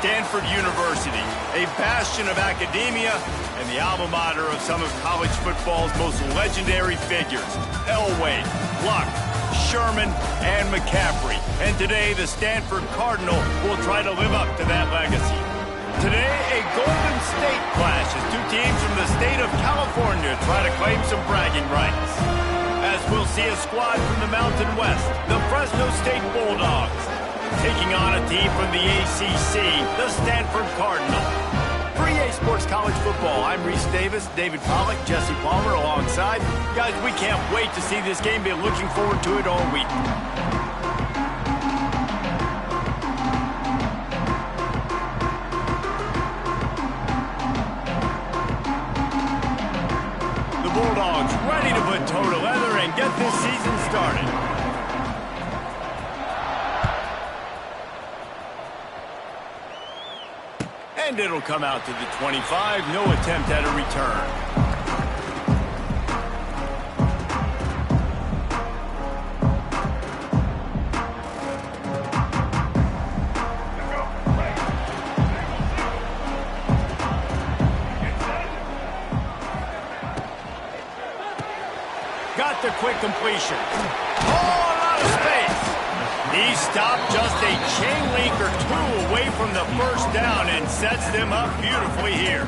Stanford University, a bastion of academia and the alma mater of some of college football's most legendary figures, Elway, Luck, Sherman, and McCaffrey. And today, the Stanford Cardinal will try to live up to that legacy. Today, a Golden State clash as two teams from the state of California try to claim some bragging rights. As we'll see a squad from the Mountain West, the Fresno State Bulldogs, taking on a team from the ACC, the Stanford Cardinal. For EA Sports College Football, I'm Reese Davis, David Pollack, Jesse Palmer alongside. Guys, we can't wait to see this game. Been looking forward to it all week. The Bulldogs ready to put toe to leather and get this season started. And it'll come out to the 25. No attempt at a return. Got the quick completion. Oh, out of space. He stopped just a chain link or two away from the first down and sets them up beautifully here.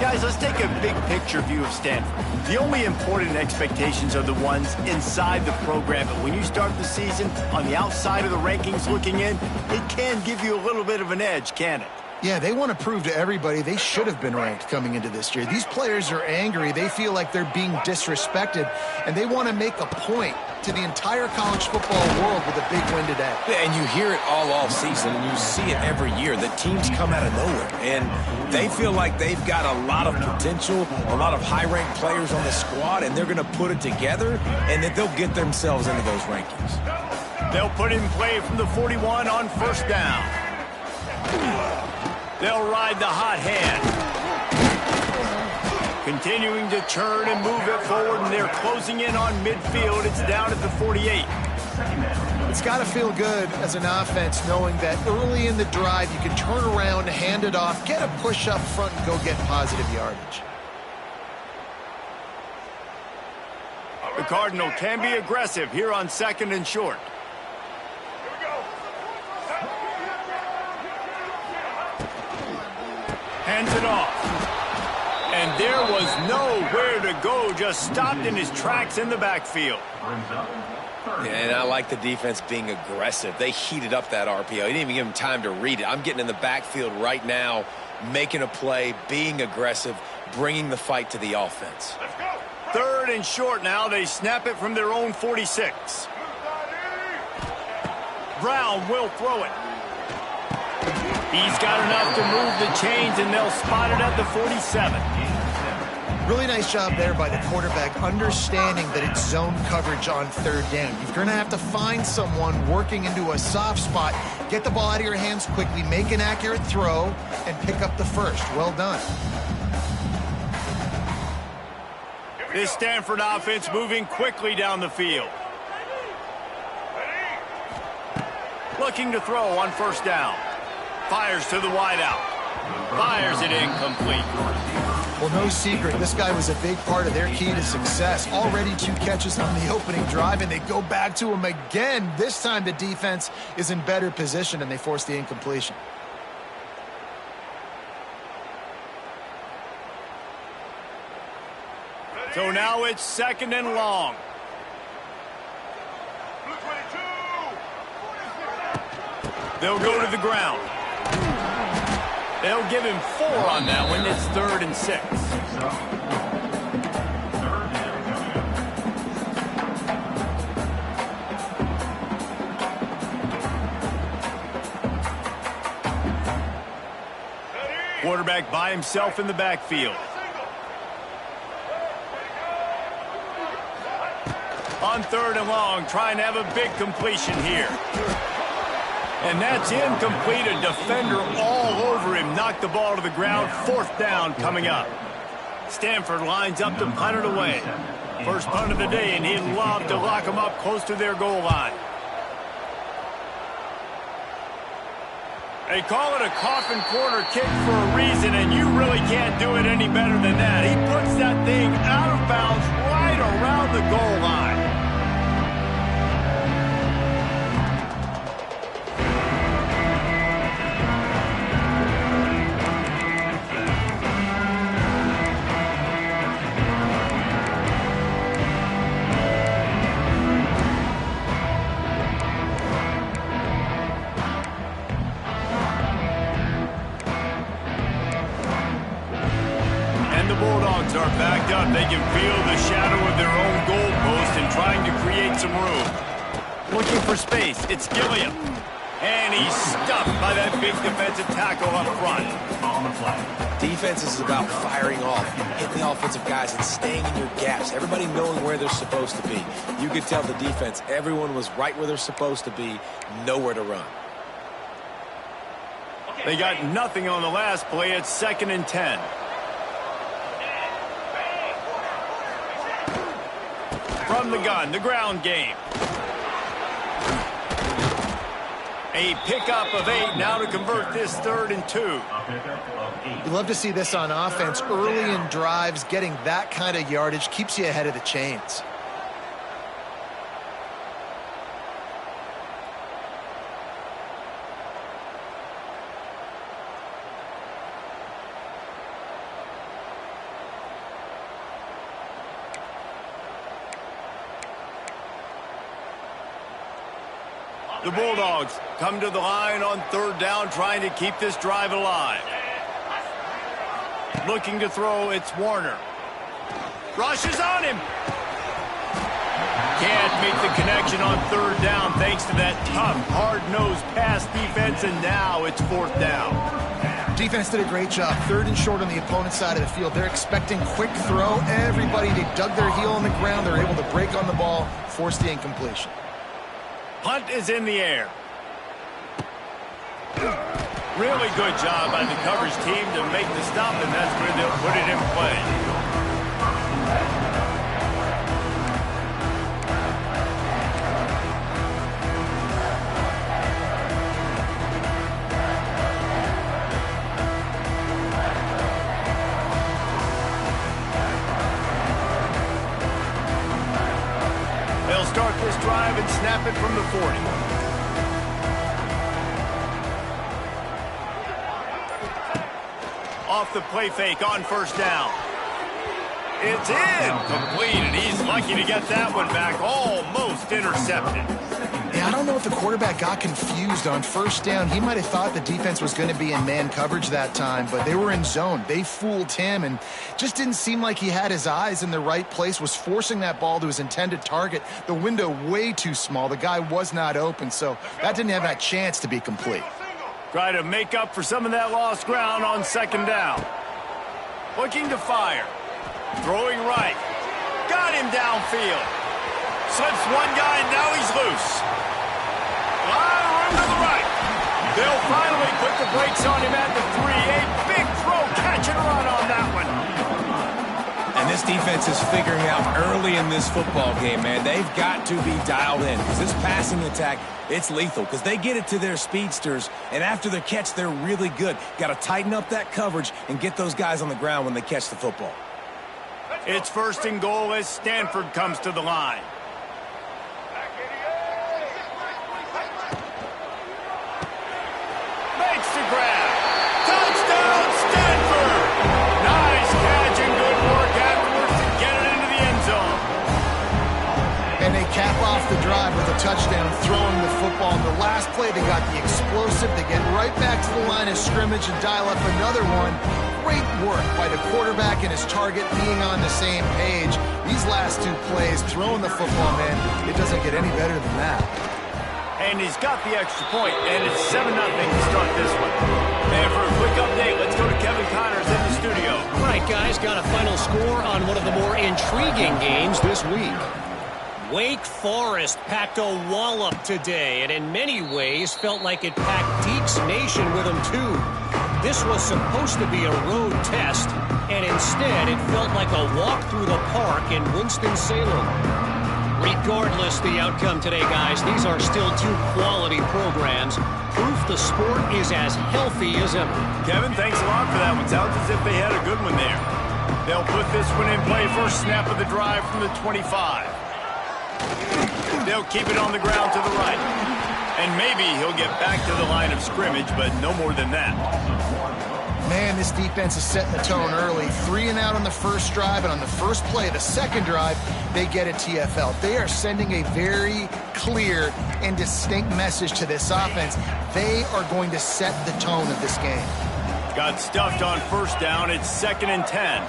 Guys, let's take a big picture view of Stanford. The only important expectations are the ones inside the program. But when you start the season on the outside of the rankings looking in, it can give you a little bit of an edge, can it? Yeah, they want to prove to everybody they should have been ranked coming into this year. These players are angry. They feel like they're being disrespected, and they want to make a point to the entire college football world with a big win today. Yeah, and you hear it all season, and you see it every year. The teams come out of nowhere, and they feel like they've got a lot of potential, a lot of high-ranked players on the squad, and they're going to put it together, and that they'll get themselves into those rankings. They'll put in play from the 41 on first down. They'll ride the hot hand. Continuing to turn and move it forward, and they're closing in on midfield. It's down at the 48. It's got to feel good as an offense knowing that early in the drive you can turn around, hand it off, get a push up front, and go get positive yardage. The Cardinal can be aggressive here on second and short. Hands it off. And there was nowhere to go, just stopped in his tracks in the backfield. And I like the defense being aggressive. They heated up that RPO. He didn't even give him time to read it. I'm getting in the backfield right now, making a play, being aggressive, bringing the fight to the offense. Third and short now. They snap it from their own 46. Brown will throw it. He's got enough to move the chains, and they'll spot it at the 47. Really nice job there by the quarterback, understanding that it's zone coverage on third down. You're going to have to find someone working into a soft spot, get the ball out of your hands quickly, make an accurate throw, and pick up the first. Well done. This Stanford offense moving quickly down the field. Looking to throw on first down. Fires to the wideout. Fires it incomplete. Well, no secret, this guy was a big part of their key to success. Already 2 catches on the opening drive, and they go back to him again. This time the defense is in better position, and they force the incompletion. So now it's second and long. They'll go to the ground. They'll give him 4 on that one. It's 3rd and 6. Quarterback by himself in the backfield. On 3rd and long, trying to have a big completion here. And that's incomplete. A defender all over him. Knocked the ball to the ground. 4th down coming up. Stanford lines up to punt it away. First punt of the day, and he'd love to lock them up close to their goal line. They call it a coffin corner kick for a reason, and you really can't do it any better than that. He puts that thing out of bounds right around the goal line. Bulldogs are backed up. They can feel the shadow of their own goalpost and trying to create some room. Looking for space. It's Gilliam. And he's stuffed by that big defensive tackle up front. On the flag. Defense is about firing off, hitting the offensive guys, and staying in your gaps. Everybody knowing where they're supposed to be. You could tell the defense, everyone was right where they're supposed to be, nowhere to run. They got nothing on the last play. It's 2nd and 10. From the gun, the ground game. A pickup of 8 now to convert this 3rd and 2. You love to see this on offense. Early in drives, getting that kind of yardage keeps you ahead of the chains. The Bulldogs come to the line on 3rd down, trying to keep this drive alive. Looking to throw, it's Warner. Rushes on him. Can't make the connection on 3rd down thanks to that tough, hard-nosed pass defense, and now it's 4th down. Defense did a great job. 3rd and short on the opponent's side of the field. They're expecting quick throw. Everybody, they dug their heel on the ground. They're able to break on the ball, force the incompletion. Punt is in the air. Really good job by the coverage team to make the stop, and that's where they'll put it in play. They'll start this drive and snap it from the 40. Off the play fake on 1st down. It's incomplete, and he's lucky to get that one back. Almost intercepted. Yeah, I don't know if the quarterback got confused on 1st down. He might have thought the defense was going to be in man coverage that time, but they were in zone. They fooled him and just didn't seem like he had his eyes in the right place, was forcing that ball to his intended target. The window way too small. The guy was not open, so that didn't have that chance to be complete. Try to make up for some of that lost ground on 2nd down. Looking to fire. Throwing right. Got him downfield. Slips one guy, and now he's loose. A lot of room to the right. They'll finally put the brakes on him at the 3. A big throw, catch and run on that one. And this defense is figuring out early in this football game, man. They've got to be dialed in because this passing attack, it's lethal because they get it to their speedsters, and after the catch, they're really good. Got to tighten up that coverage and get those guys on the ground when they catch the football. It's 1st and goal as Stanford comes to the line. Makes the grab. Touchdown, Stanford! Nice catch and good work afterwards to get it into the end zone. And they cap off the drive with a touchdown, throwing the football. In the last play, they got the explosive. They get right back to the line of scrimmage and dial up another one. Great work by the quarterback and his target being on the same page. These last 2 plays, throwing the football, man, it doesn't get any better than that. And he's got the extra point, and it's 7-0 to start this one. And for a quick update, let's go to Kevin Connors in the studio. All right, guys, got a final score on one of the more intriguing games this week. Wake Forest packed a wallop today, and in many ways felt like it packed Deeks Nation with them too. This was supposed to be a road test, and instead it felt like a walk through the park in Winston-Salem. Regardless the outcome today, guys, these are still two quality programs. Proof the sport is as healthy as ever. Kevin, thanks a lot for that one. Sounds as if they had a good one there. They'll put this one in play first snap of the drive from the 25. They'll keep it on the ground to the right. And maybe he'll get back to the line of scrimmage, but no more than that. Man, this defense is setting the tone early. 3 and out on the first drive, and on the first play of the second drive, they get a TFL. They are sending a very clear and distinct message to this offense. They are going to set the tone of this game. Got stuffed on first down. It's 2nd and 10.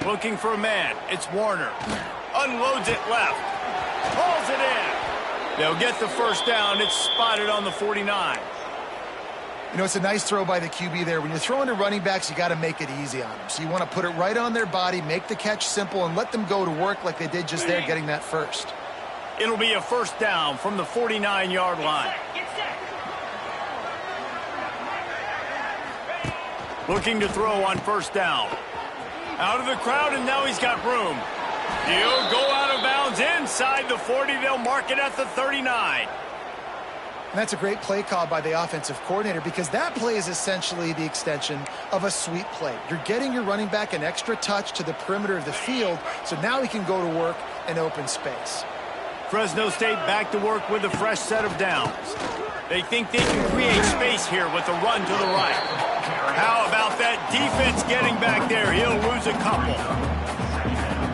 Looking for a man. It's Warner. Unloads it left. Pulls it in. They'll get the first down. It's spotted on the 49. You know, it's a nice throw by the QB there. When you're throwing to running backs, you got to make it easy on them. So you want to put it right on their body, make the catch simple, and let them go to work like they did just there, getting that first. It'll be a first down from the 49-yard line. Looking to throw on first down. Out of the crowd, and now he's got room. He'll go out of bounds inside the 40. They'll mark it at the 39. And that's a great play call by the offensive coordinator, because that play is essentially the extension of a sweep play. You're getting your running back an extra touch to the perimeter of the field, so now he can go to work in open space. Fresno State back to work with a fresh set of downs. They think they can create space here with a run to the right. How about that defense getting back there? He'll lose a couple.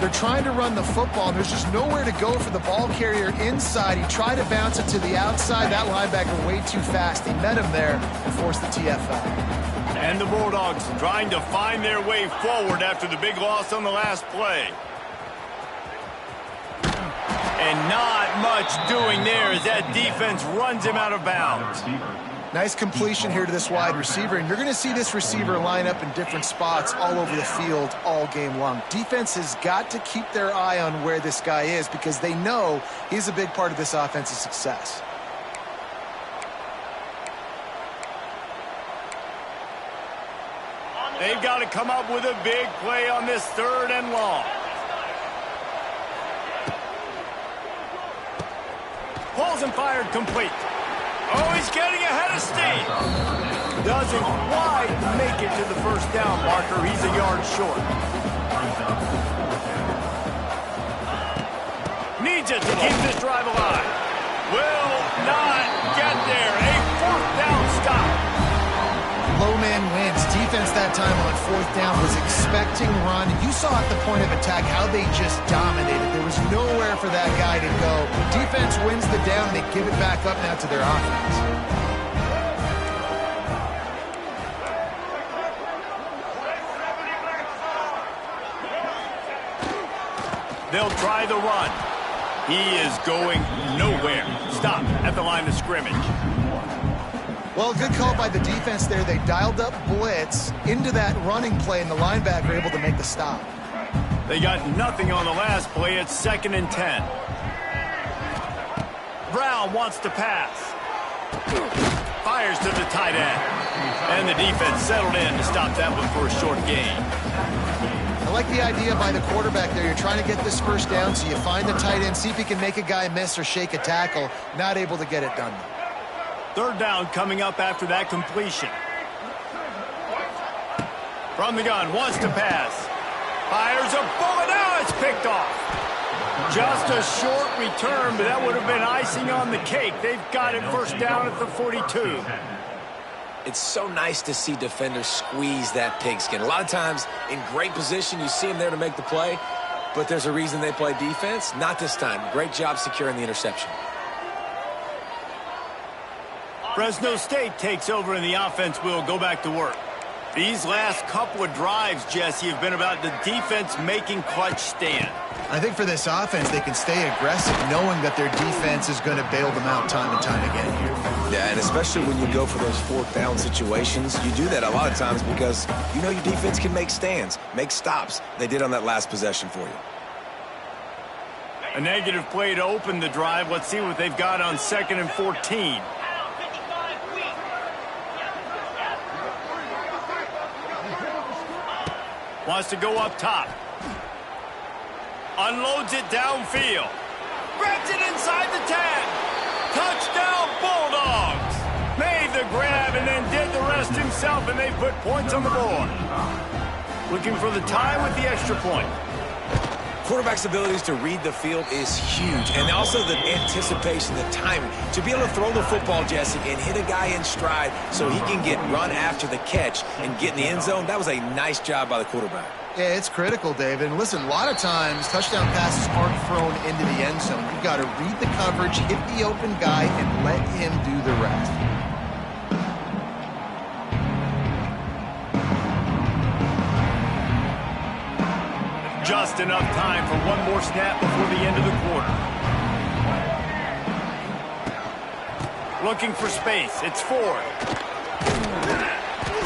They're trying to run the football, and there's just nowhere to go for the ball carrier inside. He tried to bounce it to the outside. That linebacker way too fast. He met him there and forced the TFL. And the Bulldogs trying to find their way forward after the big loss on the last play. And not much doing there as that defense runs him out of bounds. Nice completion here to this wide receiver, and you're going to see this receiver line up in different spots all over the field all game long. Defense has got to keep their eye on where this guy is, because they know he's a big part of this offense's success. They've got to come up with a big play on this 3rd and long. Pulls and fired complete. Oh, he's getting ahead of steam. Doesn't quite make it to the first down marker. He's a yard short. Needs it to keep this drive alive. Will not get there. A 4th down stop. Low man wins. Defense that time on 4th down was expecting run. You saw at the point of attack how they just dominated. There was nowhere for that guy to go. Defense wins the down. They give it back up now to their offense. They'll try the run. He is going nowhere. Stop at the line of scrimmage. Well, good call by the defense there. They dialed up blitz into that running play, and the linebacker able to make the stop. They got nothing on the last play. It's 2nd and 10. Brown wants to pass. Fires to the tight end. And the defense settled in to stop that one for a short gain. I like the idea by the quarterback there. You're trying to get this first down, so you find the tight end, see if he can make a guy miss or shake a tackle. Not able to get it done. 3rd down coming up after that completion. From the gun, wants to pass. Fires a bullet. Now it's picked off. Just a short return, but that would have been icing on the cake. They've got it first down at the 42. It's so nice to see defenders squeeze that pigskin. A lot of times in great position, you see them there to make the play, but there's a reason they play defense. Not this time. Great job securing the interception. Fresno State takes over, and the offense will go back to work. These last couple of drives, Jesse, have been about the defense making clutch stand. I think for this offense, they can stay aggressive knowing that their defense is going to bail them out time and time again here. Yeah, and especially when you go for those fourth down situations, you do that a lot of times because you know your defense can make stands, make stops. They did on that last possession for you. A negative play to open the drive. Let's see what they've got on 2nd and 14. Wants to go up top. Unloads it downfield. Grabs it inside the 10. Touchdown Bulldogs. Made the grab and then did the rest himself, and they put points on the board. Looking for the tie with the extra point. Quarterback's abilities to read the field is huge, and also the anticipation, the timing. To be able to throw the football, Jesse, and hit a guy in stride so he can get run after the catch and get in the end zone, that was a nice job by the quarterback. Yeah, it's critical, David. And listen, a lot of times touchdown passes aren't thrown into the end zone. You've got to read the coverage, hit the open guy, and let him do the rest. Just enough time for one more snap before the end of the quarter. Looking for space. It's 4th.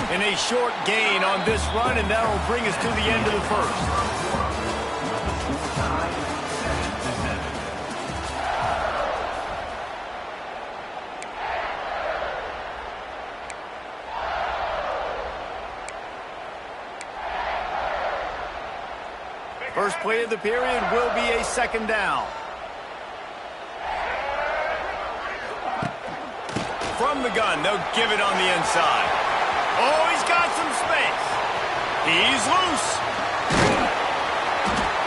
And a short gain on this run, and that'll bring us to the end of the first. First play of the period will be a 2nd down. From the gun, they'll give it on the inside. Oh, he's got some space. He's loose.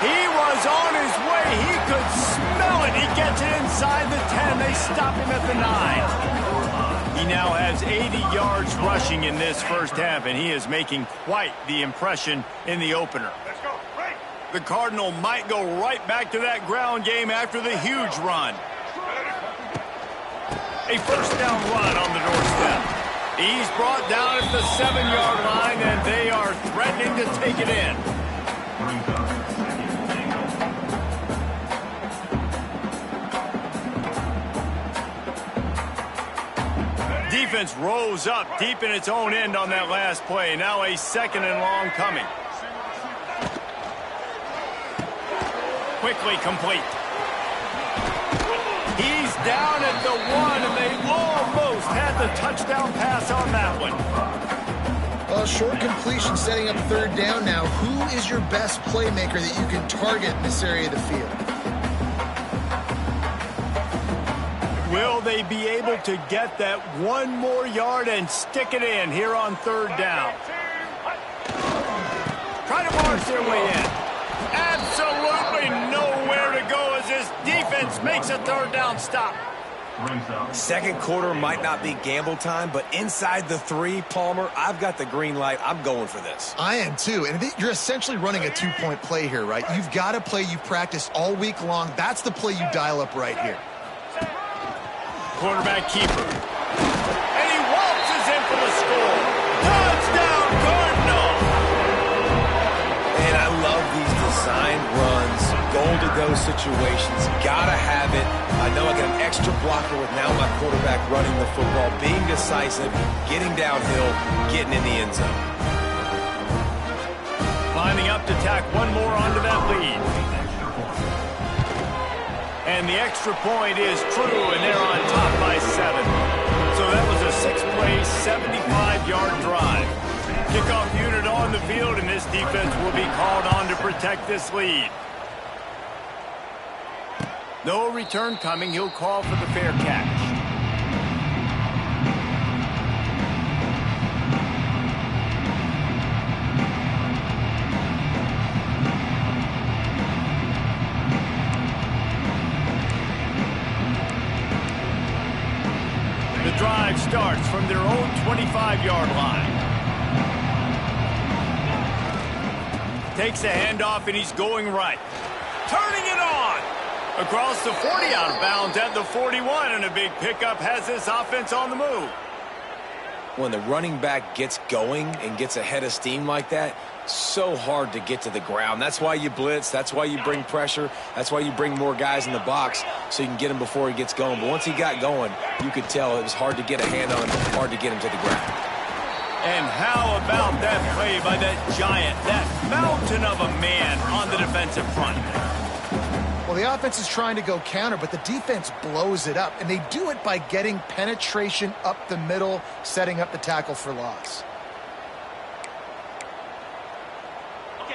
He was on his way. He could smell it. He gets it inside the 10. They stop him at the 9. He now has 80 yards rushing in this first half, and he is making quite the impression in the opener. The Cardinal might go right back to that ground game after the huge run. A first down run on the doorstep. He's brought down at the 7-yard line, and they are threatening to take it in. Defense rose up deep in its own end on that last play. Now a 2nd and long coming. Quickly complete. He's down at the 1, and they almost had the touchdown pass on that one. Well, short completion setting up 3rd down now. Who is your best playmaker that you can target in this area of the field? Will they be able to get that 1 more yard and stick it in here on 3rd down? Try to march their way in. Absolutely nowhere to go as this defense makes a 3rd down stop. Second quarter might not be gamble time, but inside the 3, Palmer, I've got the green light. I'm going for this. I am too. And you're essentially running a 2-point play here, right? You've got a play you've practiced all week long. That's the play you dial up right here. Quarterback keeper. And he waltzes in for the score. Touchdown, Cardinal! And I love these design runs, goal-to-go situations. Gotta have it. I know I got an extra blocker with now my quarterback running the football, being decisive, getting downhill, getting in the end zone. Lining up to tack 1 more onto that lead. And the extra point is true, and they're on top by 7. So that was a 6-play, 75-yard drive. Kickoff unit on the field, and this defense will be called on to protect this lead. No return coming. He'll call for the fair catch. The drive starts from their own 25-yard line. Takes a handoff, and he's going right. Turning it on. Across the 40, out of bounds at the 41, and a big pickup has this offense on the move. When the running back gets going and gets ahead of steam like that, so hard to get to the ground. That's why you blitz. That's why you bring pressure. That's why you bring more guys in the box so you can get him before he gets going. But once he got going, you could tell it was hard to get a hand on him, hard to get him to the ground. And how about that play by that giant, that mountain of a man on the defensive front? Well, the offense is trying to go counter, but the defense blows it up, and they do it by getting penetration up the middle, setting up the tackle for loss.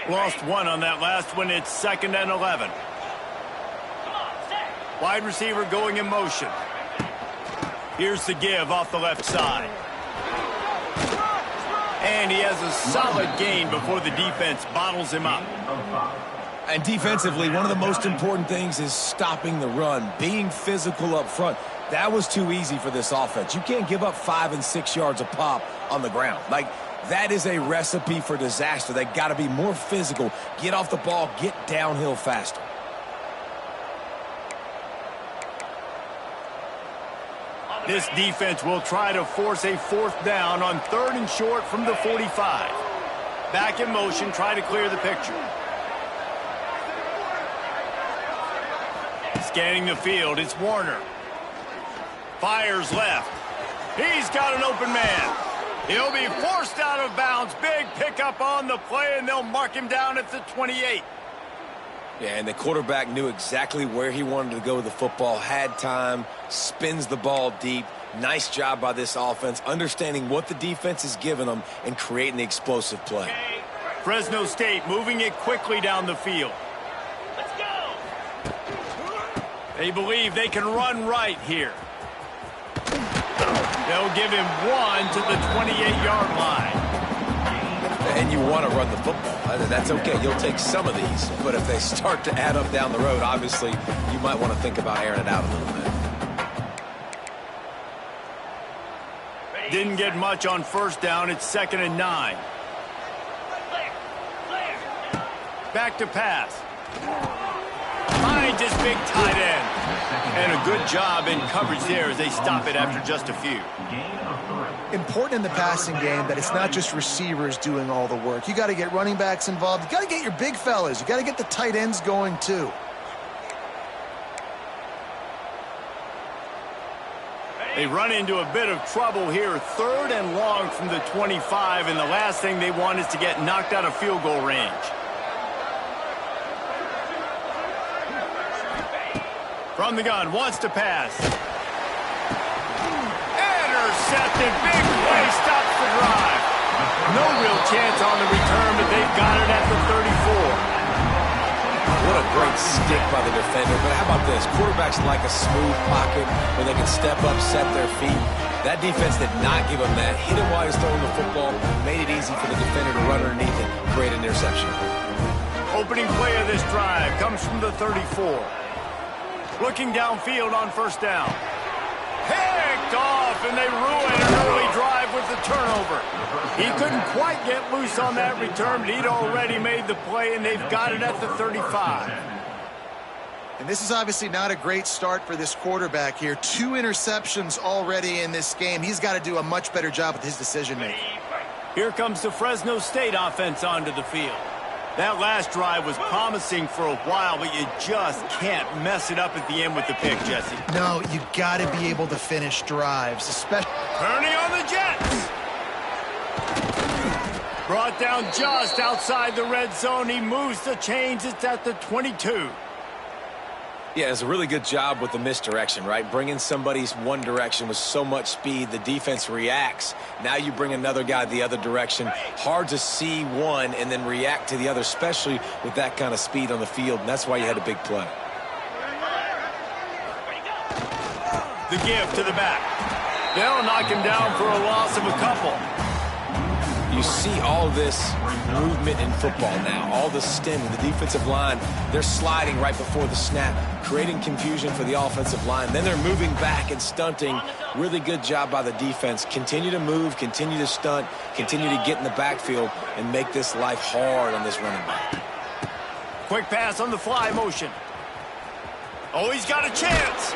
Lost one on that last one. It's 2nd and 11. Wide receiver going in motion. Here's the give off the left side. And he has a solid gain before the defense bottles him up. And defensively, one of the most important things is stopping the run, being physical up front. That was too easy for this offense. You can't give up 5 and 6 yards a pop on the ground. Like, that is a recipe for disaster. They got to be more physical, get off the ball, get downhill faster. This defense will try to force a 4th down on 3rd and short from the 45. Back in motion, try to clear the picture. Scanning the field, it's Warner. Fires left. He's got an open man. He'll be forced out of bounds. Big pickup on the play, and they'll mark him down at the 28. Yeah, and the quarterback knew exactly where he wanted to go with the football, had time, spins the ball deep. Nice job by this offense, understanding what the defense is giving them and creating the explosive play. Fresno State moving it quickly down the field. Let's go. They believe they can run right here. They'll give him 1 to the 28-yard line. And you want to run the football. That's okay. You'll take some of these. But if they start to add up down the road, obviously, you might want to think about airing it out a little bit. Didn't get much on 1st down. It's 2nd and 9. Back to pass. Finds his big tight end. And a good job in coverage there as they stop it after just a few. Important in the passing game that it's not just receivers doing all the work. You got to get running backs involved. You got to get your big fellas. You got to get the tight ends going too. They run into a bit of trouble here. 3rd and long from the 25, and the last thing they want is to get knocked out of field goal range. From the gun, wants to pass. Intercepted, big play, stops the drive. No real chance on the return, but they've got it at the 34. What a great stick by the defender. But how about this? Quarterbacks like a smooth pocket where they can step up, set their feet. That defense did not give him that. Hit him while he's throwing the football, made it easy for the defender to run underneath and create an interception. Opening play of this drive comes from the 34. Looking downfield on 1st down. Picked off, and they ruin an early drive with the turnover. He couldn't quite get loose on that return, but he'd already made the play, and they've got it at the 35. And this is obviously not a great start for this quarterback here. 2 interceptions already in this game. He's got to do a much better job with his decision-making. Here comes the Fresno State offense onto the field. That last drive was promising for a while, but you just can't mess it up at the end with the pick, Jesse. No, you got to be able to finish drives, especially... Turning on the Jets. Brought down just outside the red zone. He moves the chains. It's at the 22. Yeah, it's a really good job with the misdirection, right? Bringing somebody's one direction with so much speed, the defense reacts. Now you bring another guy the other direction. Hard to see one and then react to the other, especially with that kind of speed on the field, and that's why you had a big play. The give to the back. They'll knock him down for a loss of a couple. You see all this movement in football now, all the stemming, the defensive line, they're sliding right before the snap, creating confusion for the offensive line. Then they're moving back and stunting. Really good job by the defense. Continue to move, continue to stunt, continue to get in the backfield and make this life hard on this running back. Quick pass on the fly motion. Oh, he's got a chance.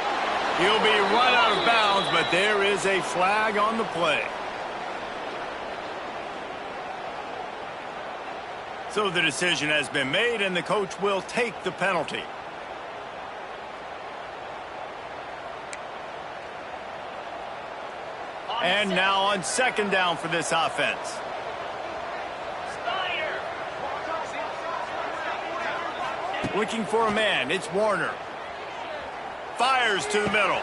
He'll be run out of bounds, but there is a flag on the play. So the decision has been made, and the coach will take the penalty. And now on second down for this offense. Looking for a man. It's Warner. Fires to the middle.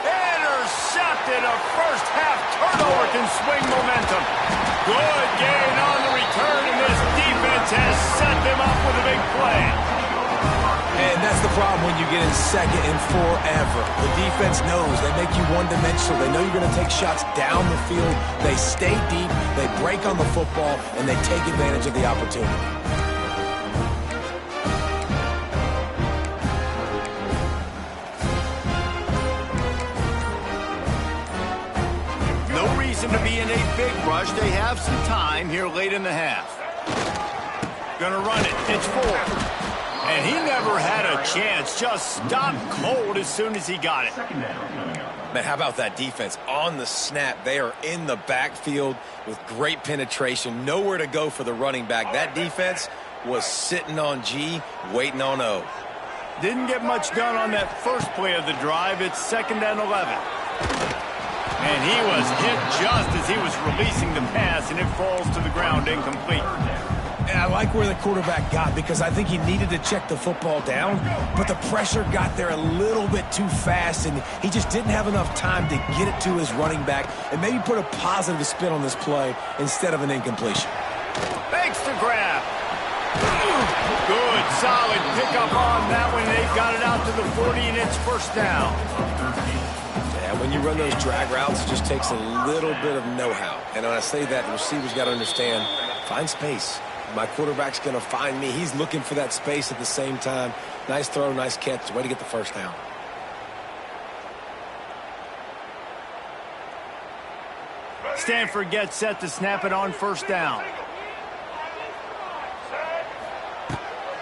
Intercepted. A first half turnover can swing momentum. Good gain on the return, and this defense has set them up with a big play. And that's the problem when you get in second and forever. The defense knows they make you one-dimensional. They know you're going to take shots down the field. They stay deep, they break on the football, and they take advantage of the opportunity. No reason to be in a big rush. They have some time here late in the half. Gonna run it. It's 4. And he never had a chance. Just stopped cold as soon as he got it. Man, how about that defense? On the snap, they are in the backfield with great penetration. Nowhere to go for the running back. That defense was sitting on G, waiting on O. Didn't get much done on that first play of the drive. It's 2nd and 11. And he was hit just as he was releasing the pass, and it falls to the ground incomplete. And I like where the quarterback got because I think he needed to check the football down, but the pressure got there a little bit too fast, and he just didn't have enough time to get it to his running back and maybe put a positive spin on this play instead of an incompletion. Thanks to grab. Good, solid pickup on that one. They got it out to the 40, and it's first down. Yeah, when you run those drag routes, it just takes a little bit of know-how. And when I say that, the receivers got to understand, find space. My quarterback's going to find me. He's looking for that space at the same time. Nice throw, nice catch. Way to get the first down. Stanford gets set to snap it on first down.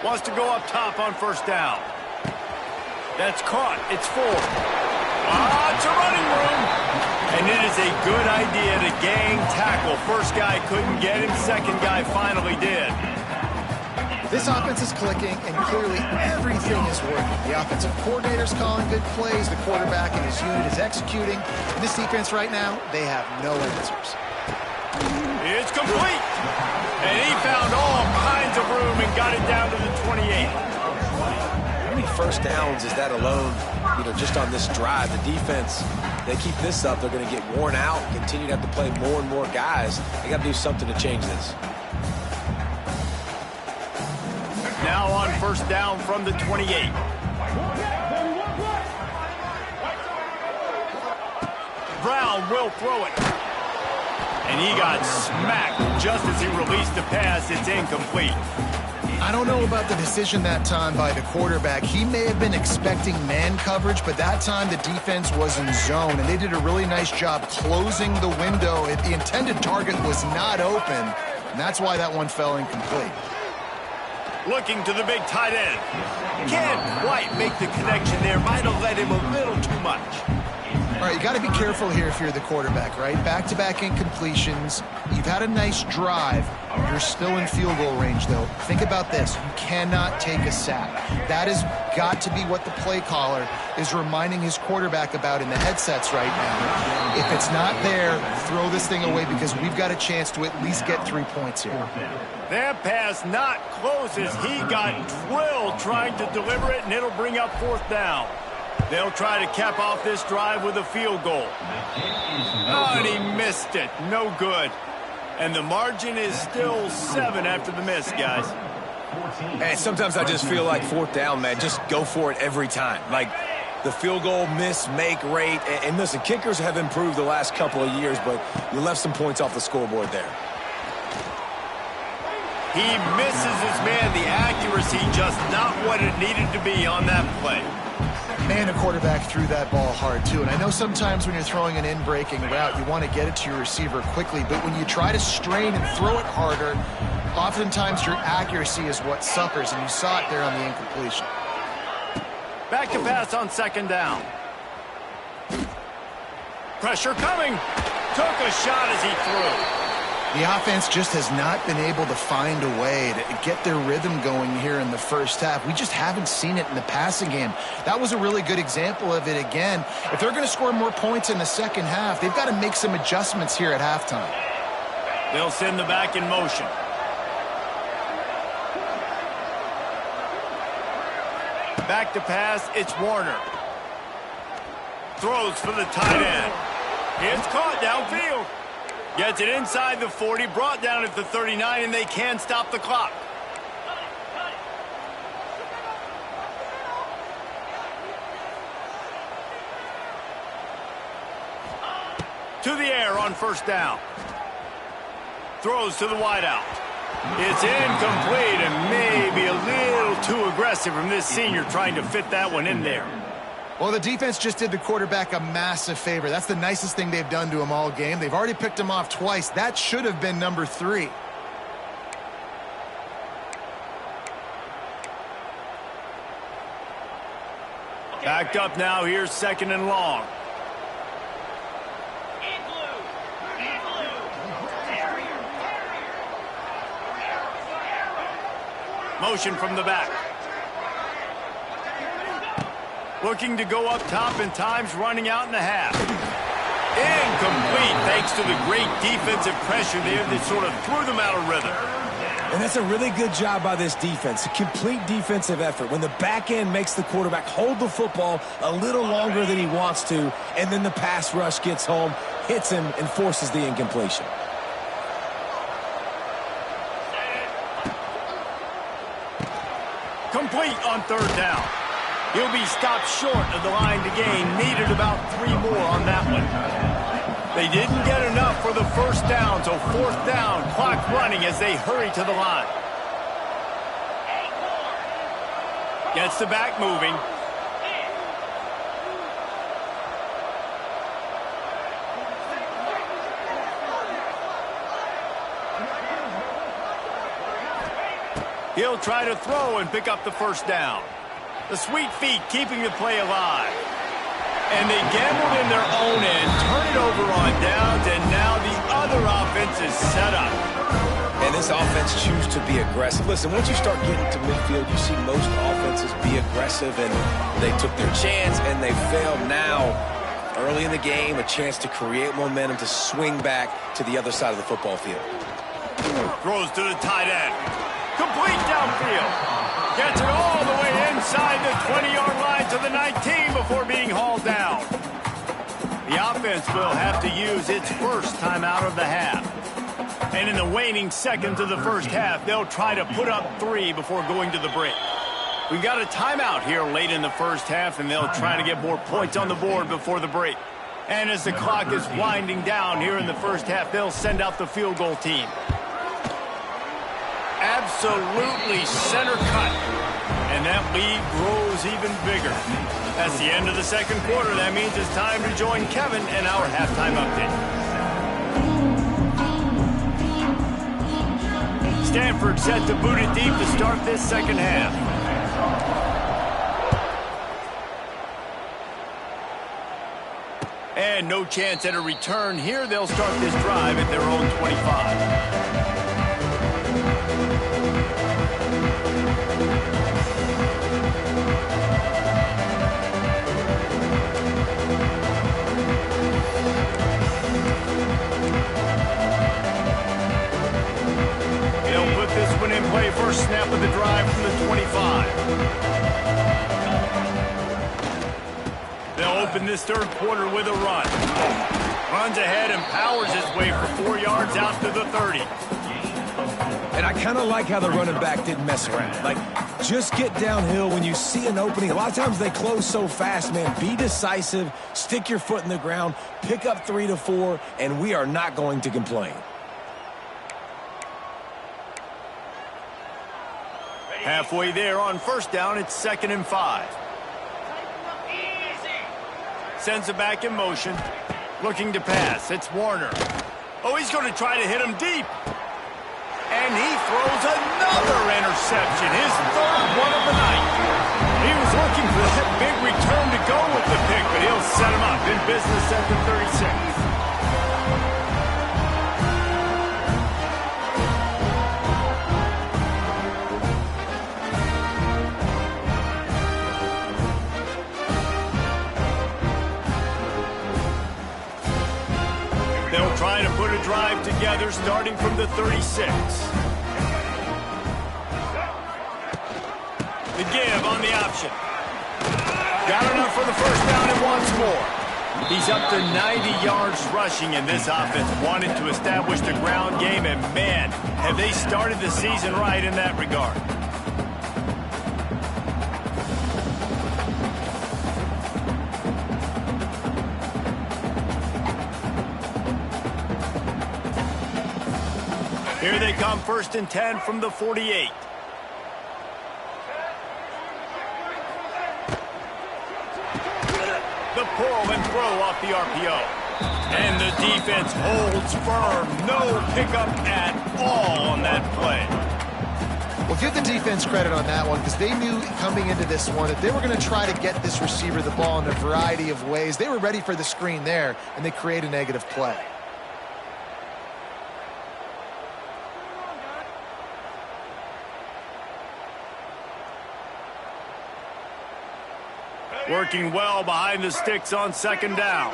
Wants to go up top on first down. That's caught. It's 4. It's a running room. And it is a good idea to gang tackle. First guy couldn't get him. Second guy finally did. This offense is clicking, and clearly everything is working. The offensive coordinator's calling good plays. The quarterback and his unit is executing. And this defense right now, they have no answers. It's complete. And he found all kinds of room and got it down to the 28. How many first downs is that alone, just on this drive? The defense, they keep this up, they're going to get worn out, continue to have to play more and more guys. They got to do something to change this. Now on first down from the 28. Brown will throw it. And he got smacked just as he released the pass. It's incomplete. I don't know about the decision that time by the quarterback. He may have been expecting man coverage, but that time the defense was in zone, and they did a really nice job closing the window. If the intended target was not open, and that's why that one fell incomplete. Looking to the big tight end. Can't quite make the connection there. Might have led him a little too much. All right, you got to be careful here if you're the quarterback, right? Back-to-back incompletions. You've had a nice drive. You're still in field goal range, though. Think about this. You cannot take a sack. That has got to be what the play caller is reminding his quarterback about in the headsets right now. If it's not there, throw this thing away because we've got a chance to at least get 3 points here. That pass not close as he got drilled trying to deliver it, and it'll bring up fourth down. They'll try to cap off this drive with a field goal. Oh, and he missed it. No good. And the margin is still 7 after the miss, guys. And sometimes I just feel like fourth down, man, just go for it every time. Like the field goal miss-make rate. And listen, kickers have improved the last couple of years, but you left some points off the scoreboard there. He misses his man. The accuracy just not what it needed to be on that play. Man, a quarterback threw that ball hard, too. And I know sometimes when you're throwing an in-breaking route, you want to get it to your receiver quickly. But when you try to strain and throw it harder, oftentimes your accuracy is what suffers. And you saw it there on the incompletion. Back to pass on second down. Pressure coming. Took a shot as he threw. The offense just has not been able to find a way to get their rhythm going here in the first half. We just haven't seen it in the passing game. That was a really good example of it again. If they're going to score more points in the second half, they've got to make some adjustments here at halftime. They'll send the back in motion. Back to pass, it's Warner. Throws for the tight end. It's caught downfield. Gets it inside the 40, brought down at the 39, and they can stop the clock. To the air on first down. Throws to the wideout. It's incomplete and maybe a little too aggressive from this senior trying to fit that one in there. Well, the defense just did the quarterback a massive favor. That's the nicest thing they've done to him all game. They've already picked him off twice. That should have been number 3. Backed up now. Here's second and long. Motion from the back. Looking to go up top, and time's running out in the half. Incomplete, thanks to the great defensive pressure there that sort of threw them out of rhythm. And that's a really good job by this defense, a complete defensive effort. When the back end makes the quarterback hold the football a little longer than he wants to, and then the pass rush gets home, hits him, and forces the incompletion. Complete on third down. He'll be stopped short of the line to gain. Needed about 3 more on that one. They didn't get enough for the first down, so fourth down, clock running as they hurry to the line. Gets the back moving. He'll try to throw and pick up the first down. The sweet feet keeping the play alive. And they gambled in their own end, turn it over on downs, and now the other offense is set up. And this offense chooses to be aggressive. Listen, once you start getting to midfield, you see most offenses be aggressive, and they took their chance, and they failed now. Early in the game, a chance to create momentum to swing back to the other side of the football field. Throws to the tight end. Complete downfield. Gets it all the way inside the 20-yard line to the 19 before being hauled down. The offense will have to use its first timeout of the half. And in the waning seconds of the first half, they'll try to put up 3 before going to the break. We've got a timeout here late in the first half, and they'll try to get more points on the board before the break. And as the clock is winding down here in the first half, they'll send out the field goal team. Absolutely center cut. And that lead grows even bigger. That's the end of the second quarter. That means it's time to join Kevin and our halftime update. Stanford set to boot it deep to start this second half. And no chance at a return here. They'll start this drive at their own 25. Play first snap of the drive from the 25. They'll open this third quarter with a run. Runs ahead and powers his way for 4 yards out to the 30. And I kind of like how the running back didn't mess around. Like, just get downhill when you see an opening. A lot of times they close so fast, man. Be decisive, stick your foot in the ground, pick up 3 to 4, and we are not going to complain. Halfway there on first down, it's 2nd and 5. Sends it back in motion. Looking to pass. It's Warner. Oh, he's going to try to hit him deep. And he throws another interception. His 3rd one of the night. He was looking for that big return to go with the pick, but he'll set him up in business at the 36. drive together starting from the 36. The give on the option. Got enough for the first down and once more. He's up to 90 yards rushing, and this offense wanted to establish the ground game, and man, have they started the season right in that regard. Here they come, 1st and 10 from the 48. The pull and throw off the RPO. And the defense holds firm. No pickup at all on that play. Well, give the defense credit on that one because they knew coming into this one that they were going to try to get this receiver the ball in a variety of ways. They were ready for the screen there, and they create a negative play. Working well behind the sticks on 2nd down.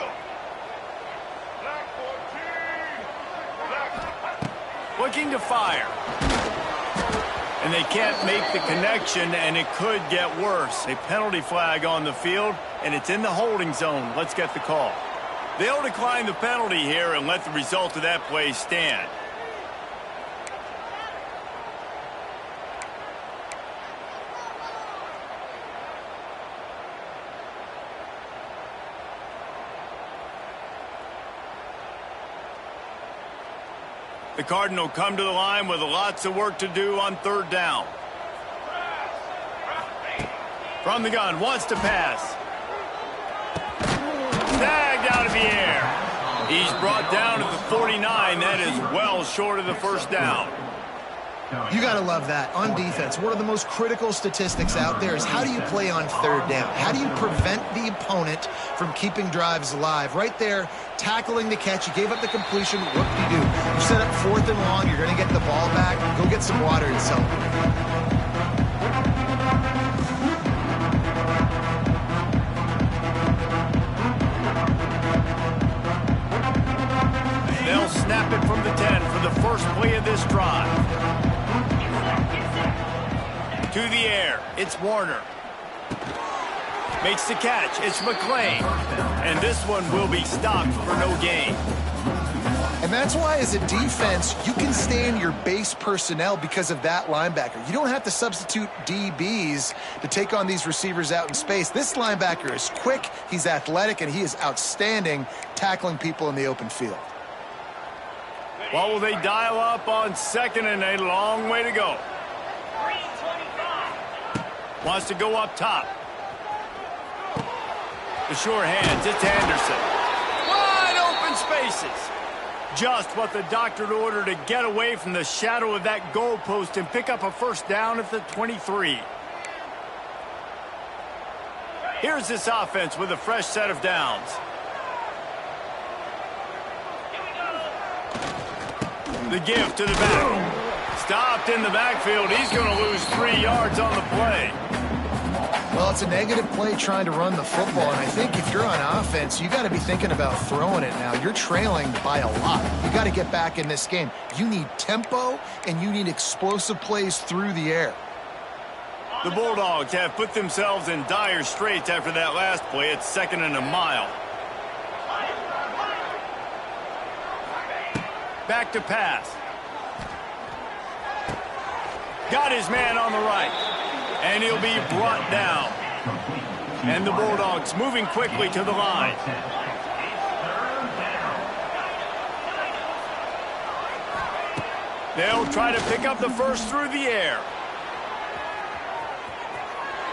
Looking to fire. And they can't make the connection, and it could get worse. A penalty flag on the field, and it's in the holding zone. Let's get the call. They'll decline the penalty here and let the result of that play stand. The Cardinal come to the line with lots of work to do on 3rd down. From the gun, wants to pass. Snagged out of the air. He's brought down at the 49. That is well short of the 1st down. You got to love that. On defense, one of the most critical statistics out there is how do you play on 3rd down? How do you prevent the opponent from keeping drives alive? Right there, tackling the catch. You gave up the completion. What do you do? You set up 4th and long. You're going to get the ball back. Go get some water and celebrate. They'll snap it from the 10 for the first play of this drive. To the air, it's Warner. Makes the catch, it's McClain. And this one will be stopped for no gain. And that's why, as a defense, you can stay in your base personnel because of that linebacker. You don't have to substitute DBs to take on these receivers out in space. This linebacker is quick, he's athletic, and he is outstanding tackling people in the open field. What will they dial up on 2nd and a long way to go? Wants to go up top. The sure hands, it's Anderson. Wide open spaces. Just what the doctor ordered to get away from the shadow of that goalpost and pick up a 1st down at the 23. Here's this offense with a fresh set of downs. The give to the back. Stopped in the backfield. He's going to lose 3 yards on the play. Well, it's a negative play trying to run the football, and I think if you're on offense, you got to be thinking about throwing it now. You're trailing by a lot. You got to get back in this game. You need tempo, and you need explosive plays through the air. The Bulldogs have put themselves in dire straits after that last play. It's 2nd and a mile. Back to pass. Got his man on the right. And he'll be brought down. And the Bulldogs moving quickly to the line. They'll try to pick up the first through the air.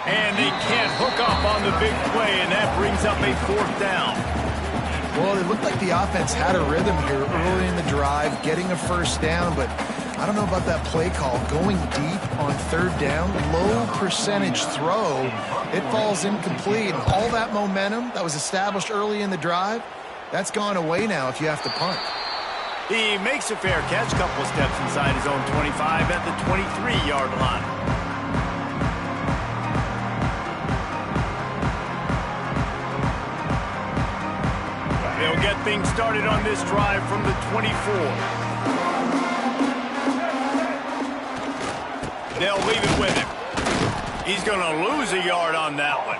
And they can't hook up on the big play, and that brings up a 4th down. Well, it looked like the offense had a rhythm here early in the drive, getting a 1st down, but I don't know about that play call. Going deep on 3rd down, low percentage throw, it falls incomplete. And all that momentum that was established early in the drive, that's gone away now if you have to punt. He makes a fair catch, couple of steps inside his own 25 at the 23-yard line. They'll get things started on this drive from the 24. They'll leave it with him. He's going to lose a yard on that one.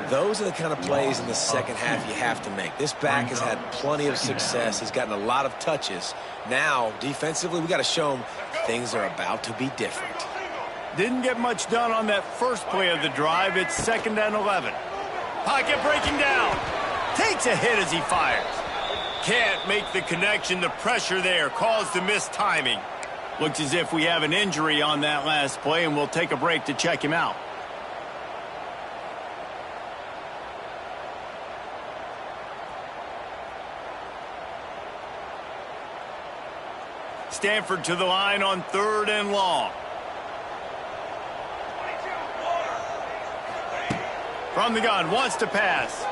Those are the kind of plays in the second half you have to make. This back has had plenty of success. He's gotten a lot of touches. Now, defensively, we got to show him things are about to be different. Didn't get much done on that first play of the drive. It's 2nd and 11. Pocket breaking down. Takes a hit as he fires. Can't make the connection. The pressure there caused the missed timing. Looks as if we have an injury on that last play, and we'll take a break to check him out. Stanford to the line on 3rd and long. From the gun, wants to pass.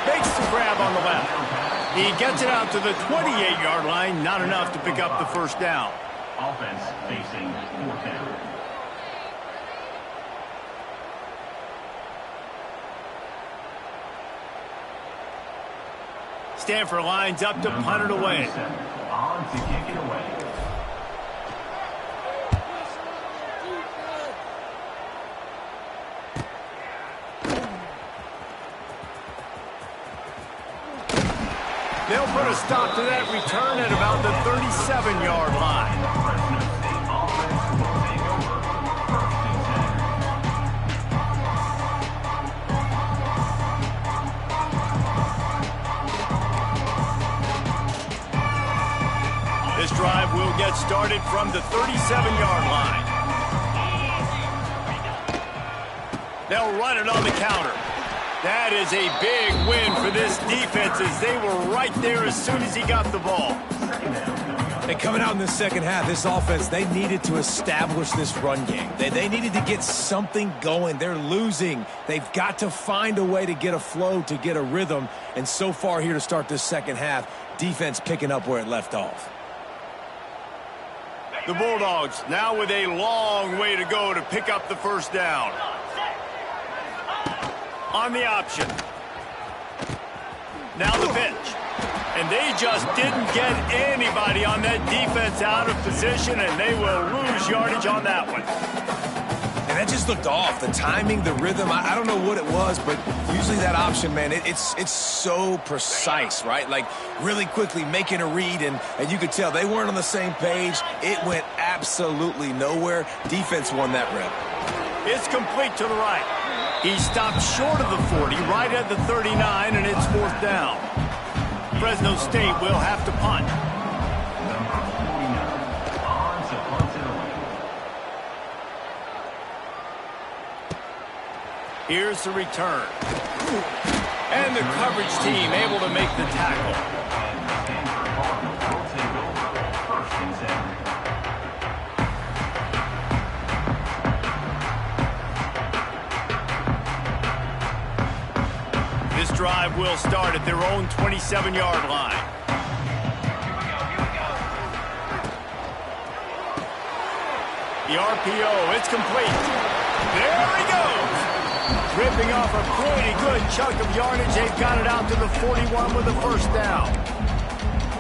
Makes the grab on the left. He gets it out to the 28-yard line. Not enough to pick up the first down. Offense facing 4th down. Stanford lines up to punt it away. On to kick it away. They'll put a stop to that return at about the 37-yard line. This drive will get started from the 37-yard line. They'll run it on the counter. That is a big win for this defense as they were right there as soon as he got the ball. And coming out in the second half, this offense, they needed to establish this run game. They needed to get something going. They're losing. They've got to find a way to get a flow, to get a rhythm. And so far here to start this second half, defense picking up where it left off. The Bulldogs now with a long way to go to pick up the first down. On the option. Now the pitch. And they just didn't get anybody on that defense out of position, and they will lose yardage on that one. And that just looked off. The timing, the rhythm, I don't know what it was, but usually that option, man, it's so precise, right? Like really quickly making a read, and you could tell they weren't on the same page. It went absolutely nowhere. Defense won that rep. It's complete to the right. He stopped short of the 40, right at the 39, and it's 4th down. Fresno State will have to punt. Number 49 on to punt it away. Here's the return. And the coverage team able to make the tackle. Stanford will take over 1st and 10. This drive will start at their own 27-yard line. The RPO, it's complete. There he goes. Ripping off a pretty good chunk of yardage. They've got it out to the 41 with the first down.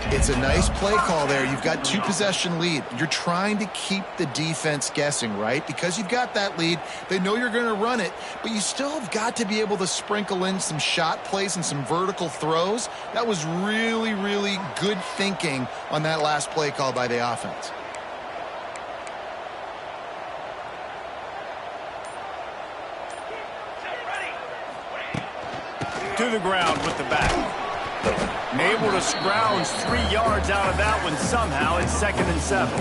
It's a nice play call there. You've got 2-possession lead. You're trying to keep the defense guessing, right? Because you've got that lead, they know you're going to run it, but you still have got to be able to sprinkle in some shot plays and some vertical throws. That was really, really good thinking on that last play call by the offense. To the ground with the back. Able to scrounge 3 yards out of that one somehow. It's 2nd and 7.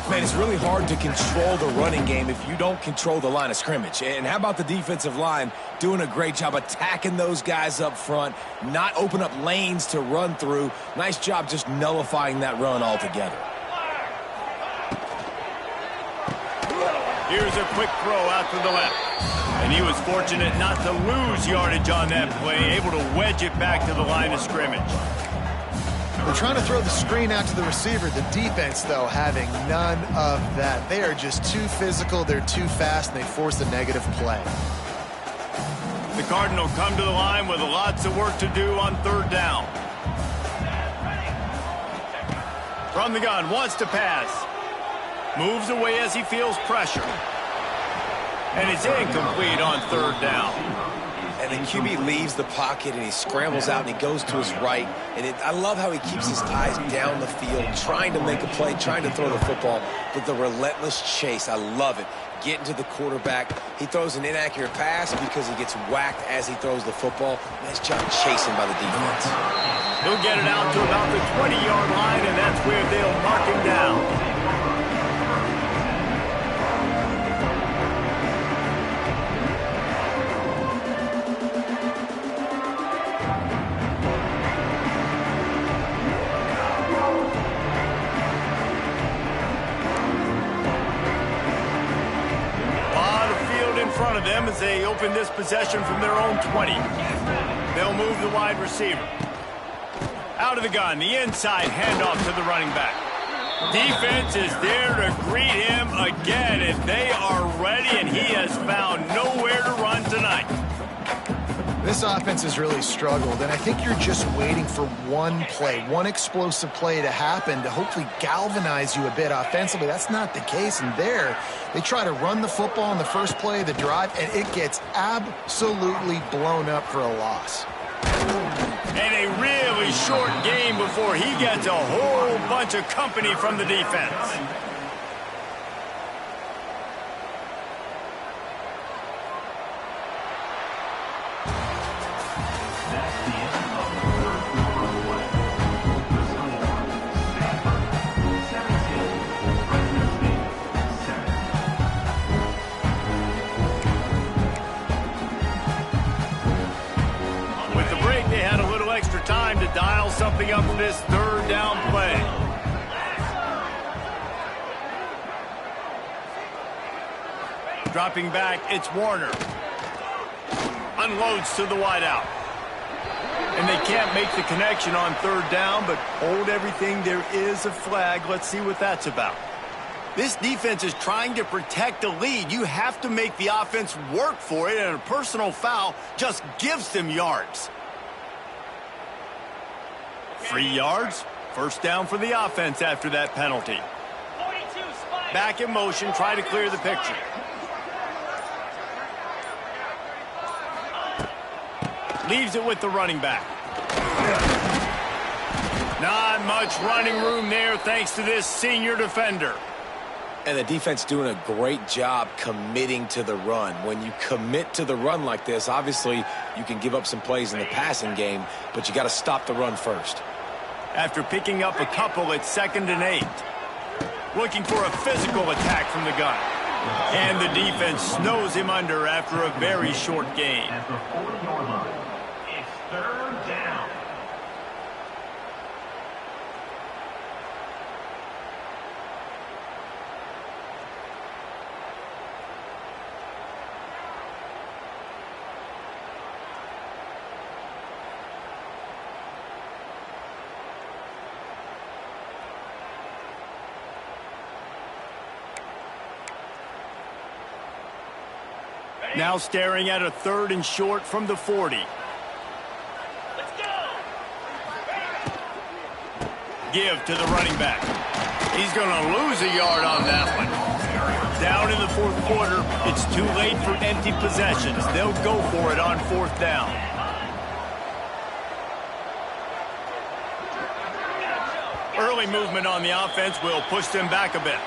Man, it's really hard to control the running game if you don't control the line of scrimmage. And how about the defensive line doing a great job attacking those guys up front, not open up lanes to run through. Nice job just nullifying that run altogether. Here's a quick throw out to the left. And he was fortunate not to lose yardage on that play, able to wedge it back to the line of scrimmage. They're trying to throw the screen out to the receiver. The defense, though, having none of that. They are just too physical, they're too fast, and they force a negative play. The Cardinals come to the line with lots of work to do on third down. From the gun, wants to pass. Moves away as he feels pressure. And it's incomplete on third down. And the QB leaves the pocket and he scrambles out and he goes to his right. And I love how he keeps his eyes down the field, trying to make a play, trying to throw the football, but the relentless chase, I love it. Getting to the quarterback. He throws an inaccurate pass because he gets whacked as he throws the football. Nice job chasing by the defense. He'll get it out to about the 20-yard line, and that's where they'll mark him down. Of them as they open this possession from their own 20. They'll move the wide receiver. Out of the gun, the inside handoff to the running back. Defense is there to greet him again, and they are ready, and he has found nowhere to run tonight. This offense has really struggled, and I think you're just waiting for one play, one explosive play to happen to hopefully galvanize you a bit offensively. That's not the case, and there they try to run the football on the first play of the drive, and it gets absolutely blown up for a loss. And a really short game before he gets a whole bunch of company from the defense. Time to dial something up for this third down play. Dropping back, it's Warner. Unloads to the wideout. And they can't make the connection on third down, but hold everything. There is a flag. Let's see what that's about. This defense is trying to protect the lead. You have to make the offense work for it, and a personal foul just gives them yards. 3 yards. First down for the offense after that penalty. Back in motion, try to clear the picture. Leaves it with the running back. Not much running room there thanks to this senior defender. And the defense doing a great job committing to the run. When you commit to the run like this, obviously you can give up some plays in the passing game, but you got to stop the run first. After picking up a couple, it's 2nd and 8. Looking for a physical attack from the gun. And the defense snows him under after a very short gain. At the 40-yard line, it's third down. Now staring at a 3rd and short from the 40. Let's go. Give to the running back. He's going to lose a yard on that one. Down in the 4th quarter, it's too late for empty possessions. They'll go for it on 4th down. Early movement on the offense will push them back a bit.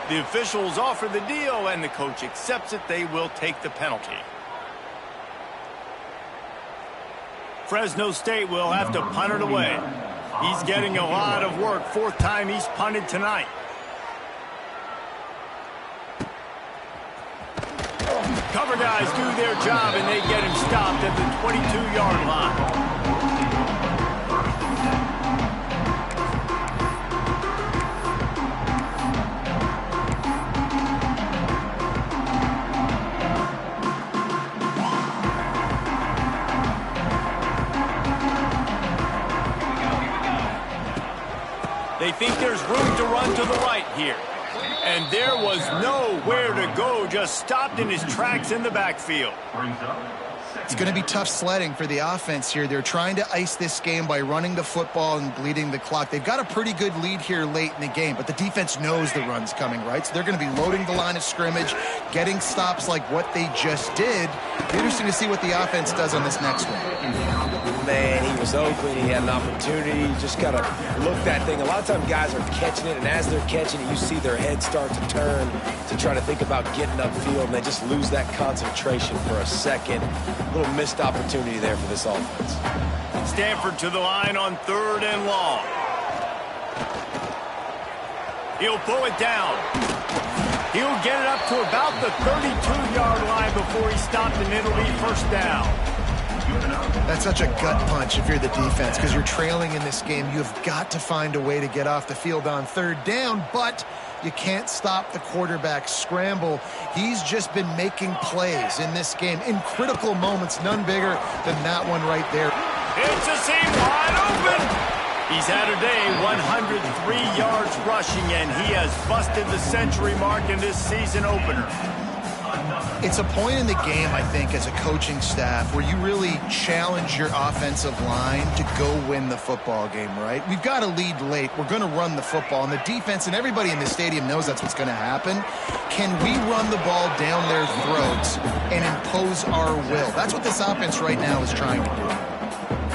The officials offer the deal, and the coach accepts it. They will take the penalty. Fresno State will have to punt it away. He's getting a lot of work. 4th time he's punted tonight. Cover guys do their job, and they get him stopped at the 22-yard line. They think there's room to run to the right here. And there was nowhere to go, just stopped in his tracks in the backfield. Brings up It's going to be tough sledding for the offense here. They're trying to ice this game by running the football and bleeding the clock. They've got a pretty good lead here late in the game, but the defense knows the run's coming, right? So they're going to be loading the line of scrimmage, getting stops like what they just did. Be interesting to see what the offense does on this next one. Man, he was open. He had an opportunity. You just got to look that thing. A lot of times guys are catching it, and as they're catching it, you see their head start to turn to try to think about getting upfield, and they just lose that concentration for a second. A little missed opportunity there for this offense. Stanford to the line on 3rd and long. He'll pull it down. He'll get it up to about the 32-yard line before he stopped, and it'll be first down. That's such a gut punch if you're the defense, because you're trailing in this game. You've got to find a way to get off the field on 3rd down, but you can't stop the quarterback scramble. He's just been making plays in this game in critical moments, none bigger than that one right there. It's a seam wide open. He's had a day, 103 yards rushing, and he has busted the century mark in this season opener. It's a point in the game, I think, as a coaching staff where you really challenge your offensive line to go win the football game, right? We've got to lead late. We're going to run the football, and the defense and everybody in the stadium knows that's what's going to happen. Can we run the ball down their throats and impose our will? That's what this offense right now is trying to do.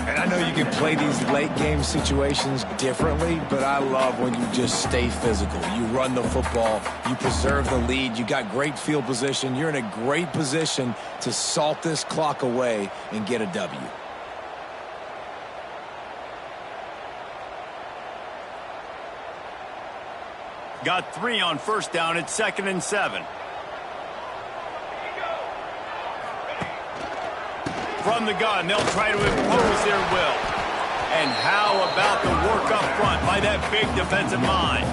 And I know you can play these late game situations differently, but I love when you just stay physical. You run the football, you preserve the lead, you got great field position, you're in a great position to salt this clock away and get a W. Got 3 on 1st down at 2nd and 7. From the gun, they'll try to impose their will. And how about the work up front by that big defensive line?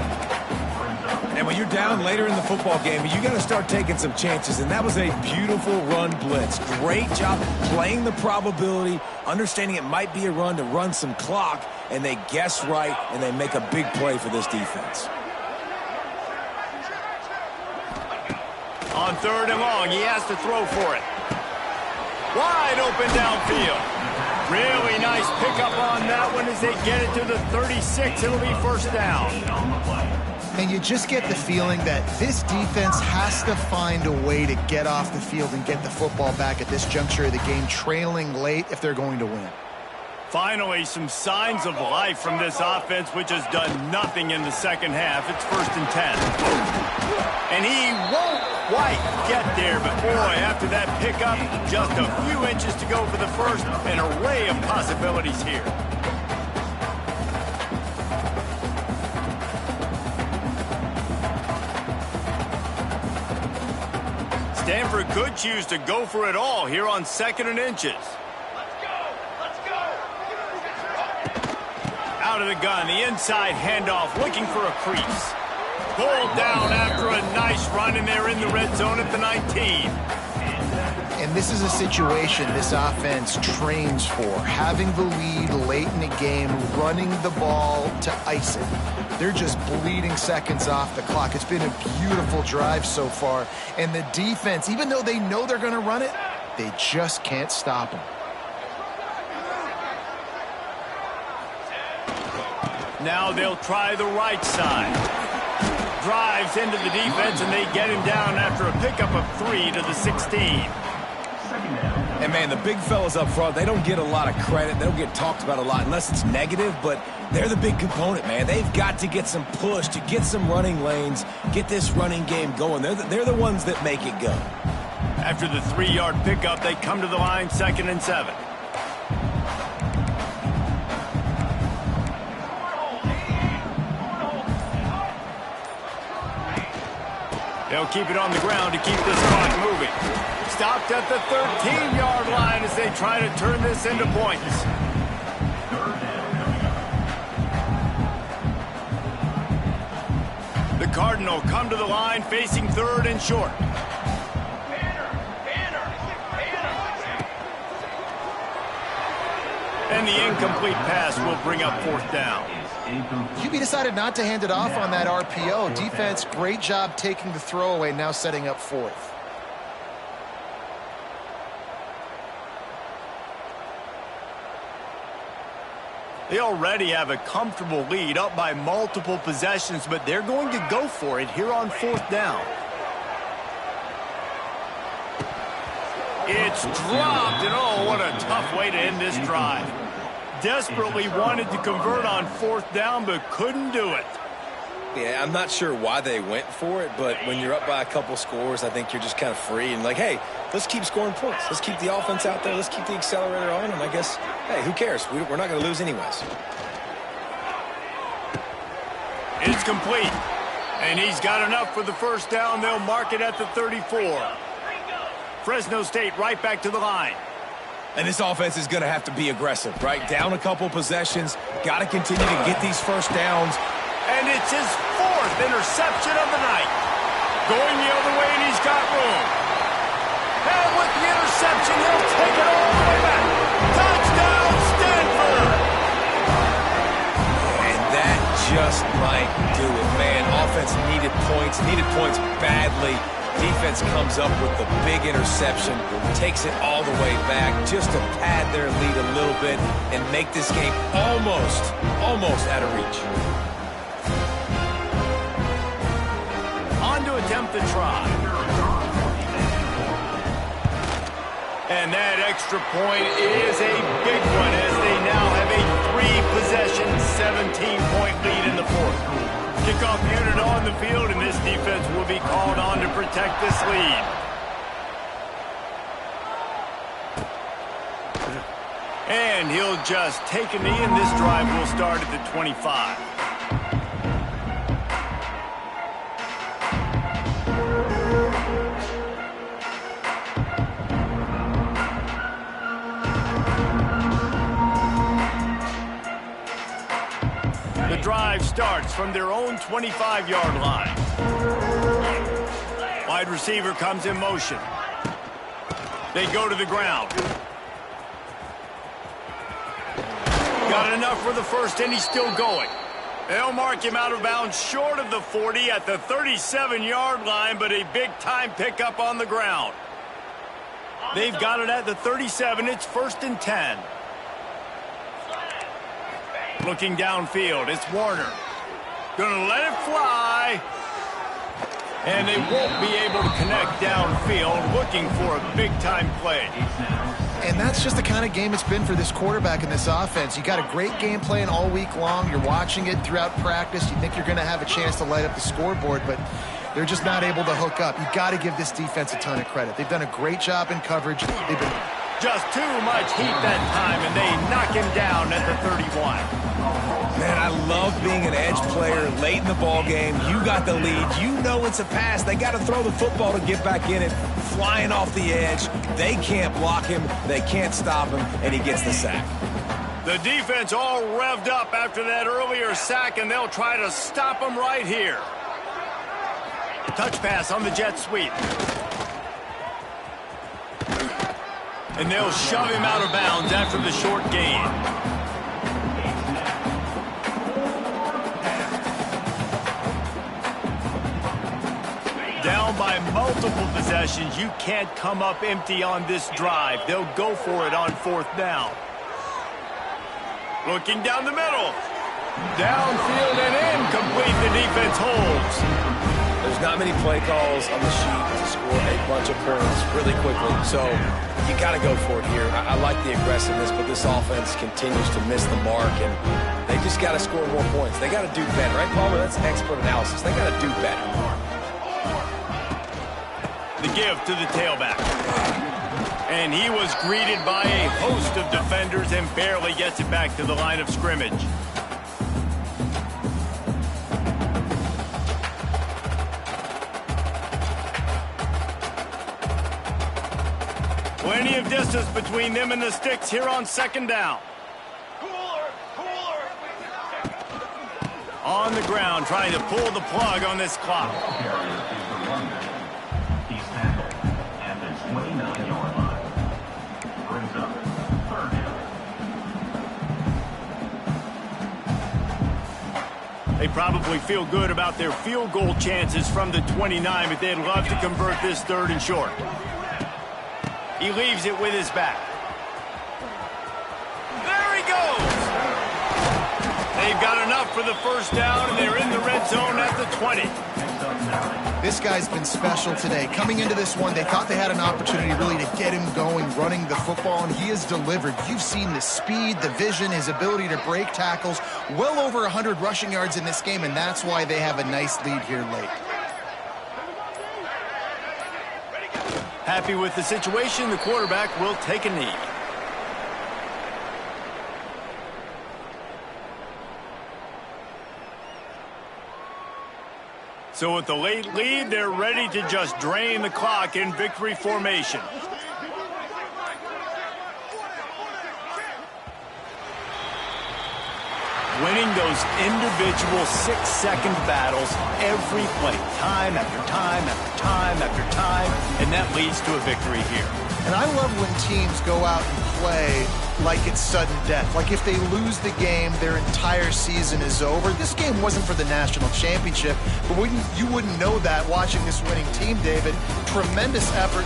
And when you're down later in the football game, you got to start taking some chances. And that was a beautiful run blitz. Great job playing the probability, understanding it might be a run to run some clock, and they guess right, and they make a big play for this defense. On 3rd and long, he has to throw for it. Wide open downfield. Really nice pickup on that one as they get it to the 36. It'll be first down. And you just get the feeling that this defense has to find a way to get off the field and get the football back at this juncture of the game, trailing late if they're going to win. Finally, some signs of life from this offense, which has done nothing in the second half. It's 1st and 10. And he won't quite get there, but boy, after that pickup, just a few inches to go for the first. An array of possibilities here. Stanford could choose to go for it all here on 2nd and inches. Out of the gun, the inside handoff, looking for a crease. Pulled down after a nice run, and they're in the red zone at the 19. And this is a situation this offense trains for, having the lead late in the game, running the ball to ice it. They're just bleeding seconds off the clock. It's been a beautiful drive so far. And the defense, even though they know they're going to run it, they just can't stop them. Now they'll try the right side. Drives into the defense, and they get him down after a pickup of 3 to the 16. And, man, the big fellas up front, they don't get a lot of credit. They don't get talked about a lot unless it's negative, but they're the big component, man. They've got to get some push, to get some running lanes, get this running game going. They're the ones that make it go. After the 3-yard pickup, they come to the line, 2nd and 7. They'll keep it on the ground to keep this clock moving. Stopped at the 13-yard line as they try to turn this into points. The Cardinal come to the line facing 3rd and short. And the incomplete pass will bring up 4th down. QB decided not to hand it off on that RPO. Defense, great job taking the throwaway, now setting up 4th. They already have a comfortable lead up by multiple possessions, but they're going to go for it here on 4th down. It's dropped, and oh, what a tough way to end this drive. Desperately wanted to convert on 4th down, but couldn't do it. Yeah, I'm not sure why they went for it, but when you're up by a couple scores, I think you're just kind of free and like, hey, let's keep scoring points. Let's keep the offense out there. Let's keep the accelerator on, and I guess, hey, who cares? We're not going to lose anyways. It's complete, and he's got enough for the 1st down. They'll mark it at the 34. Fresno State right back to the line. And this offense is going to have to be aggressive, right? Down a couple possessions, got to continue to get these 1st downs. And it's his 4th interception of the night. Going the other way, and he's got room. And with the interception, he'll take it all the way back. Touchdown, Stanford! And that just might do it, man. Offense needed points badly. Defense comes up with the big interception, takes it all the way back just to pad their lead a little bit and make this game almost out of reach. On to attempt the try. And that extra point is a big one as they now have a 3-possession, 17-point lead in the 4th. Kickoff unit on the field, and this defense will be called on to protect this lead. And he'll just take a knee, and this drive will start at the 25. The drive starts from their own 25-yard line. Wide receiver comes in motion. They go to the ground. Got enough for the 1st, and he's still going. They'll mark him out of bounds short of the 40 at the 37-yard line, but a big-time pickup on the ground. They've got it at the 37. It's 1st and 10. Looking downfield, it's Warner. Gonna let it fly. And they won't be able to connect downfield, looking for a big-time play. And that's just the kind of game it's been for this quarterback in this offense. You got a great game plan all week long. You're watching it throughout practice. You think you're going to have a chance to light up the scoreboard, but they're just not able to hook up. You got to give this defense a ton of credit. They've done a great job in coverage. They've been just too much heat that time, and they knock him down at the 31. Man, I love being an edge player late in the ball game. You got the lead. You know it's a pass. They got to throw the football to get back in it. Flying off the edge. They can't block him. They can't stop him, and he gets the sack. The defense all revved up after that earlier sack, and they'll try to stop him right here. Touch pass on the jet sweep. And they'll shove him out of bounds after the short gain. Down by multiple possessions. You can't come up empty on this drive. They'll go for it on 4th down. Looking down the middle. Downfield and incomplete. The defense holds. There's not many play calls on the sheet to score a bunch of points really quickly, so you got to go for it here. I like the aggressiveness, but this offense continues to miss the mark, and they just got to score more points. They got to do better, right, Palmer? That's expert analysis. They got to do better. The give to the tailback. And he was greeted by a host of defenders and barely gets it back to the line of scrimmage. Plenty of distance between them and the sticks here on 2nd down. On the ground, trying to pull the plug on this clock. He's tackled at the 29-yard line. Brings up 3rd down. They probably feel good about their field goal chances from the 29, but they'd love to convert this 3rd and short. He leaves it with his back. There he goes! They've got enough for the first down, and they're in the red zone at the 20. This guy's been special today. Coming into this one, they thought they had an opportunity really to get him going, running the football, and he has delivered. You've seen the speed, the vision, his ability to break tackles. Well over 100 rushing yards in this game, and that's why they have a nice lead here late. Happy with the situation, the quarterback will take a knee. So with the late lead, they're ready to just drain the clock in victory formation. Winning those individual 6-second battles every play, time after time after time after time, and that leads to a victory here. And I love when teams go out and play like it's sudden death. Like if they lose the game, their entire season is over. This game wasn't for the national championship, but you wouldn't know that watching this winning team, David. Tremendous effort.